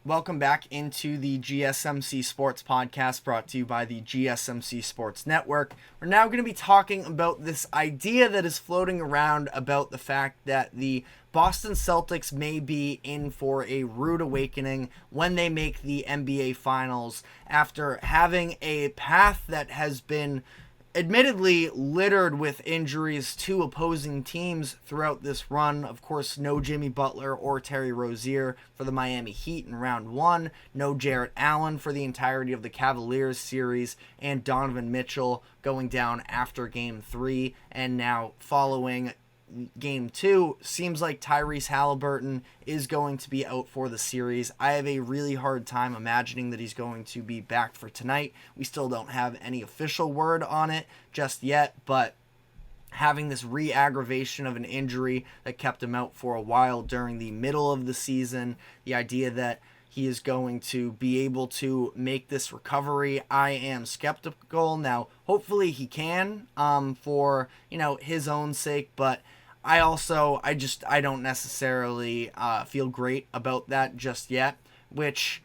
Welcome back into the GSMC Sports Podcast brought to you by the GSMC Sports Network. We're now going to be talking about this idea that is floating around about the fact that the Boston Celtics may be in for a rude awakening when they make the NBA Finals after having a path that has been admittedly littered with injuries to opposing teams throughout this run. Of course, no Jimmy Butler or Terry Rozier for the Miami Heat in round one, no Jarrett Allen for the entirety of the Cavaliers series, and Donovan Mitchell going down after game three, and now following game two, seems like Tyrese Halliburton is going to be out for the series. I have a really hard time imagining that he's going to be back for tonight. We still don't have any official word on it just yet, but having this re-aggravation of an injury that kept him out for a while during the middle of the season, the idea that he is going to be able to make this recovery, I am skeptical. Now, hopefully he can, for, his own sake, but I don't necessarily feel great about that just yet, which,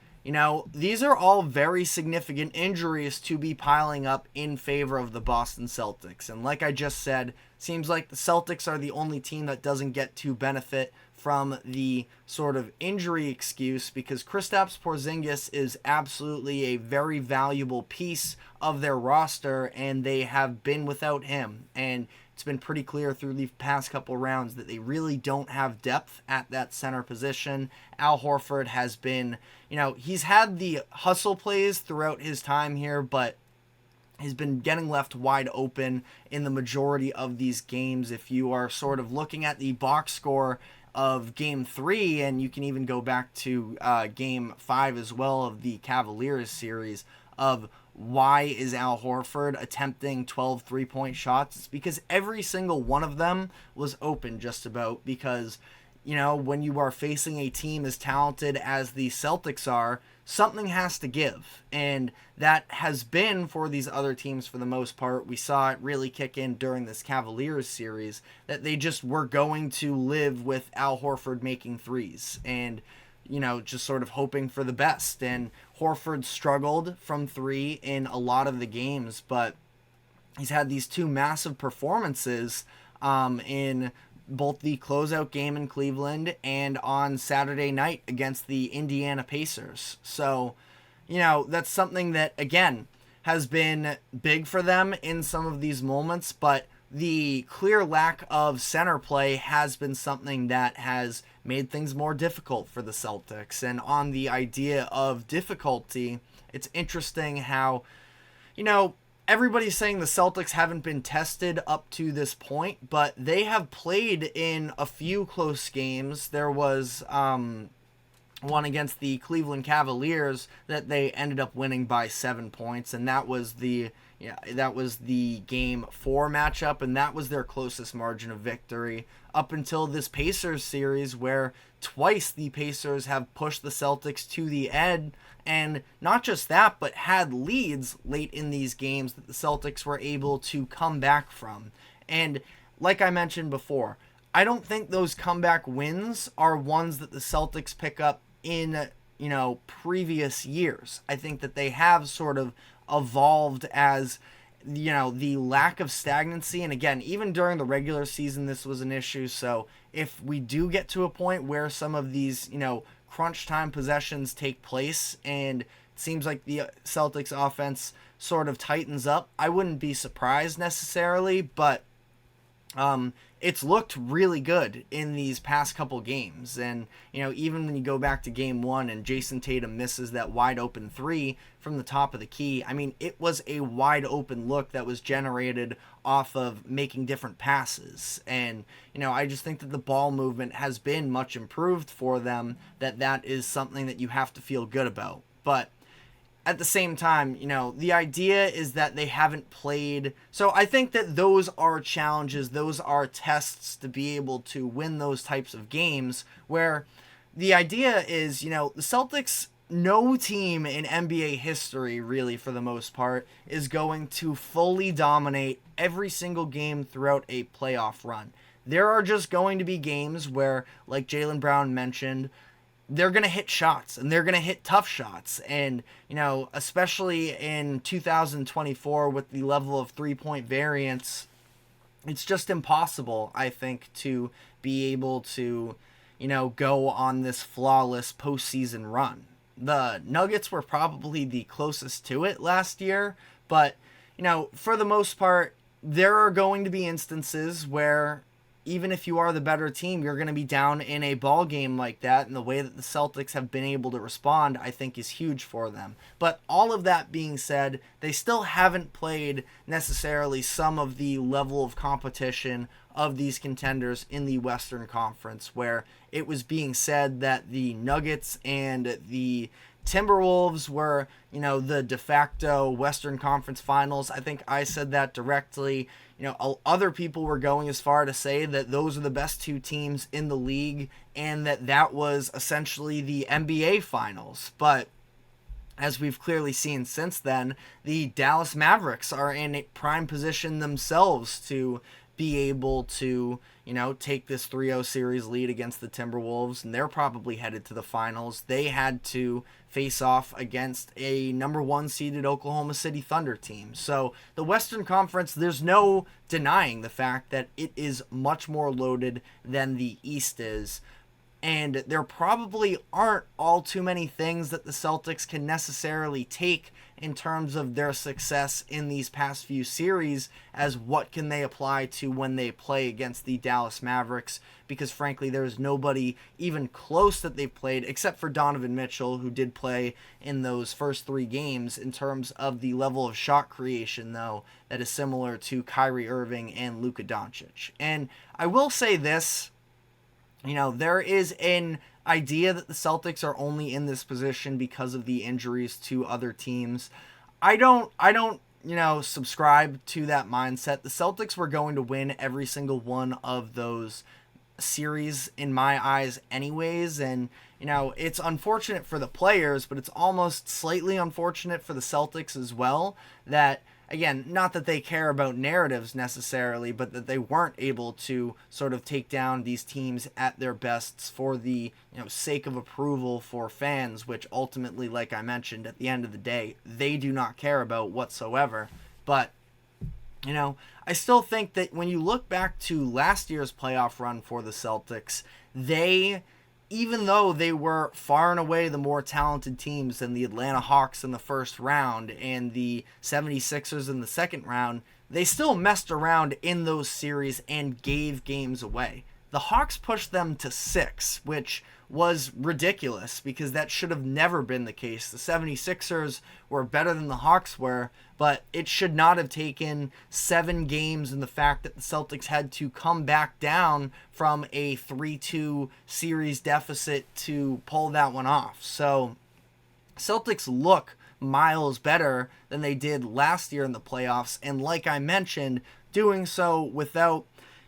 these are all very significant injuries to be piling up in favor of the Boston Celtics. And like I just said, seems like the Celtics are the only team that doesn't get to benefit from the sort of injury excuse, because Kristaps Porzingis is absolutely a very valuable piece of their roster, and they have been without him. And it's been pretty clear through the past couple rounds that they really don't have depth at that center position. Al Horford has been, he's had the hustle plays throughout his time here, but he's been getting left wide open in the majority of these games. If you are sort of looking at the box score of game three, and you can even go back to game five as well of the Cavaliers series, of why is Al Horford attempting 12 three-point shots? It's because every single one of them was open just about, because, when you are facing a team as talented as the Celtics are, something has to give. And that has been for these other teams for the most part. We saw it really kick in during this Cavaliers series, that they just were going to live with Al Horford making threes and, just sort of hoping for the best. And Horford struggled from three in a lot of the games, but he's had these two massive performances in both the closeout game in Cleveland and on Saturday night against the Indiana Pacers. So, that's something that, again, has been big for them in some of these moments, but the clear lack of center play has been something that has made things more difficult for the Celtics. And on the idea of difficulty, it's interesting how, everybody's saying the Celtics haven't been tested up to this point, but they have played in a few close games. There was one against the Cleveland Cavaliers that they ended up winning by 7 points, and that was the game 4 matchup, and that was their closest margin of victory up until this Pacers series, where twice the Pacers have pushed the Celtics to the edge, and not just that, but had leads late in these games that the Celtics were able to come back from. And like I mentioned before, I don't think those comeback wins are ones that the Celtics pick up in, previous years. I think that they have sort of evolved as, the lack of stagnancy. And again, even during the regular season, this was an issue. So if we do get to a point where some of these, crunch time possessions take place and it seems like the Celtics offense sort of tightens up, I wouldn't be surprised necessarily, but it's looked really good in these past couple games. And, even when you go back to game one and Jason Tatum misses that wide open three from the top of the key, it was a wide open look that was generated off of making different passes. And, I just think that the ball movement has been much improved for them, that is something that you have to feel good about. But at the same time, the idea is that they haven't played. So I think that those are challenges. Those are tests to be able to win those types of games, where the idea is, the Celtics, no team in NBA history, really, for the most part, is going to fully dominate every single game throughout a playoff run. There are just going to be games where, like Jaylen Brown mentioned, they're going to hit shots, and they're going to hit tough shots. And, especially in 2024 with the level of 3-point variance, it's just impossible, I think, to be able to, go on this flawless postseason run. The Nuggets were probably the closest to it last year, but, for the most part, there are going to be instances where even if you are the better team, you're going to be down in a ball game like that, and the way that the Celtics have been able to respond, I think, is huge for them. But all of that being said, they still haven't played necessarily some of the level of competition of these contenders in the Western Conference, where it was being said that the Nuggets and the Timberwolves were, the de facto Western Conference Finals. I think I said that directly. Other people were going as far to say that those are the best two teams in the league and that was essentially the NBA Finals. But as we've clearly seen since then, the Dallas Mavericks are in a prime position themselves to be able to, take this 3-0 series lead against the Timberwolves, and they're probably headed to the finals. They had to face off against a number 1 seeded Oklahoma City Thunder team. So the Western Conference, there's no denying the fact that it is much more loaded than the East is. And there probably aren't all too many things that the Celtics can necessarily take in terms of their success in these past few series as what can they apply to when they play against the Dallas Mavericks, because frankly there's nobody even close that they've played except for Donovan Mitchell, who did play in those first 3 games, in terms of the level of shot creation though that is similar to Kyrie Irving and Luka Doncic. And I will say this, there is an idea that the Celtics are only in this position because of the injuries to other teams. I don't, subscribe to that mindset. The Celtics were going to win every single one of those series in my eyes anyways, and it's unfortunate for the players, but it's almost slightly unfortunate for the Celtics as well that, again, not that they care about narratives necessarily, but that they weren't able to sort of take down these teams at their bests for the sake of approval for fans, which ultimately, like I mentioned, at the end of the day, they do not care about whatsoever. But, I still think that when you look back to last year's playoff run for the Celtics, even though they were far and away the more talented teams than the Atlanta Hawks in the first round and the 76ers in the second round, they still messed around in those series and gave games away. The Hawks pushed them to 6, which was ridiculous because that should have never been the case. The 76ers were better than the Hawks were, but it should not have taken 7 games, and the fact that the Celtics had to come back down from a 3-2 series deficit to pull that one off. So Celtics look miles better than they did last year in the playoffs, and like I mentioned, doing so without,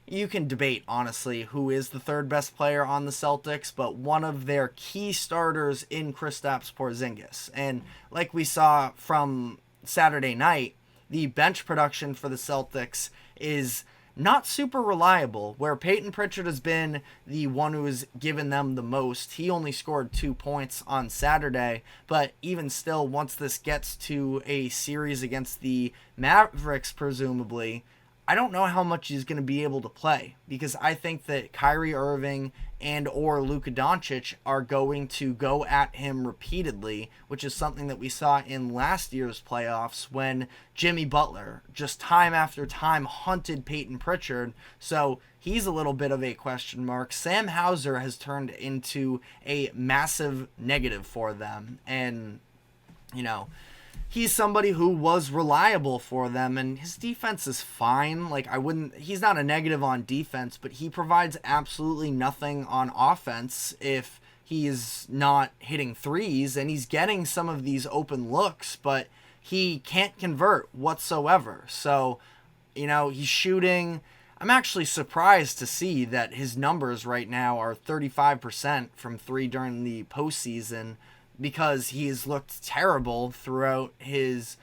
you can debate, honestly, who is the third best player on the Celtics, but one of their key starters in Kristaps Porzingis. And like we saw from Saturday night, the bench production for the Celtics is not super reliable, where Peyton Pritchard has been the one who has given them the most. He only scored 2 points on Saturday, but even still, once this gets to a series against the Mavericks, presumably, I don't know how much he's going to be able to play, because I think that Kyrie Irving and or Luka Doncic are going to go at him repeatedly, which is something that we saw in last year's playoffs when Jimmy Butler just time after time hunted Peyton Pritchard. So he's a little bit of a question mark. Sam Hauser has turned into a massive negative for them, and he's somebody who was reliable for them, and his defense is fine. He's not a negative on defense, but he provides absolutely nothing on offense if he is not hitting threes, and he's getting some of these open looks, but he can't convert whatsoever. So, he's shooting. I'm actually surprised to see that his numbers right now are 35% from 3 during the postseason, because he's looked terrible throughout his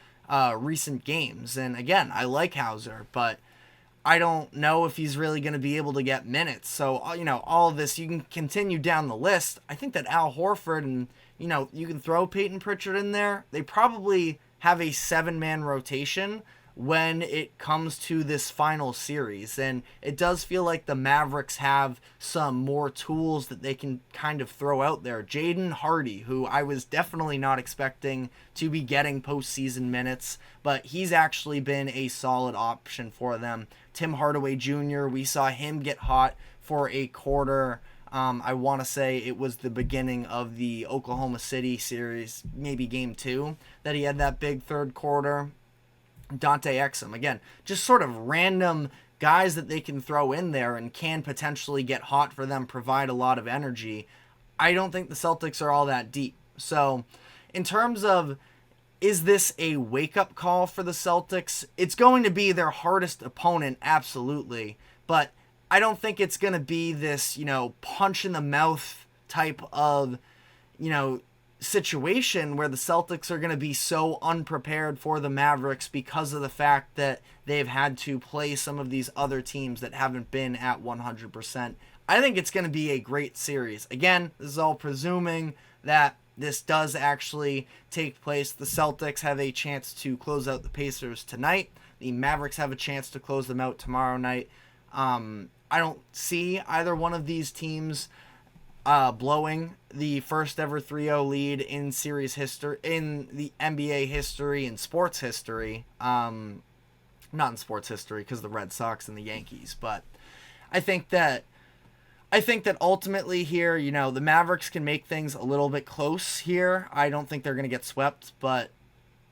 recent games. And again, I like Hauser, but I don't know if he's really going to be able to get minutes. So, all of this, you can continue down the list. I think that Al Horford and, you can throw Peyton Pritchard in there. They probably have a 7-man rotation when it comes to this final series. And it does feel like the Mavericks have some more tools that they can kind of throw out there. Jaden Hardy, who I was definitely not expecting to be getting postseason minutes, but he's actually been a solid option for them. Tim Hardaway Jr., we saw him get hot for a quarter. I want to say it was the beginning of the Oklahoma City series, maybe game 2, that he had that big third quarter. Dante Exum, again, just sort of random guys that they can throw in there and can potentially get hot for them, provide a lot of energy. I don't think the Celtics are all that deep. So, in terms of, is this a wake-up call for the Celtics? It's going to be their hardest opponent, absolutely. But I don't think it's going to be this, punch in the mouth type of, situation where the Celtics are going to be so unprepared for the Mavericks because of the fact that they've had to play some of these other teams that haven't been at 100%. I think it's going to be a great series. Again, this is all presuming that this does actually take place. The Celtics have a chance to close out the Pacers tonight. The Mavericks have a chance to close them out tomorrow night. I don't see either one of these teams blowing the first ever 3-0 lead in series history, in the NBA history and sports history. Not in sports history because the Red Sox and the Yankees, but I think that ultimately here, the Mavericks can make things a little bit close here. I don't think they're going to get swept, but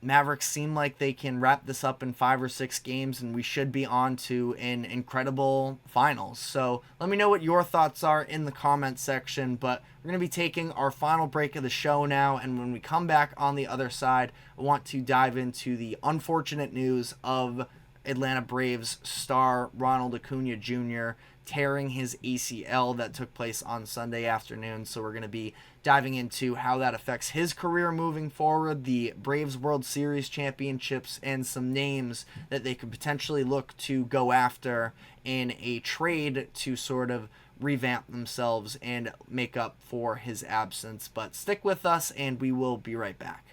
Mavericks seem like they can wrap this up in 5 or 6 games, and we should be on to an incredible finals. So let me know what your thoughts are in the comments section, but we're going to be taking our final break of the show now, and when we come back on the other side, I want to dive into the unfortunate news of Atlanta Braves star Ronald Acuna Jr. tearing his ACL that took place on Sunday afternoon. So we're going to be diving into how that affects his career moving forward, the Braves World Series championships, and some names that they could potentially look to go after in a trade to sort of revamp themselves and make up for his absence. But stick with us and we will be right back.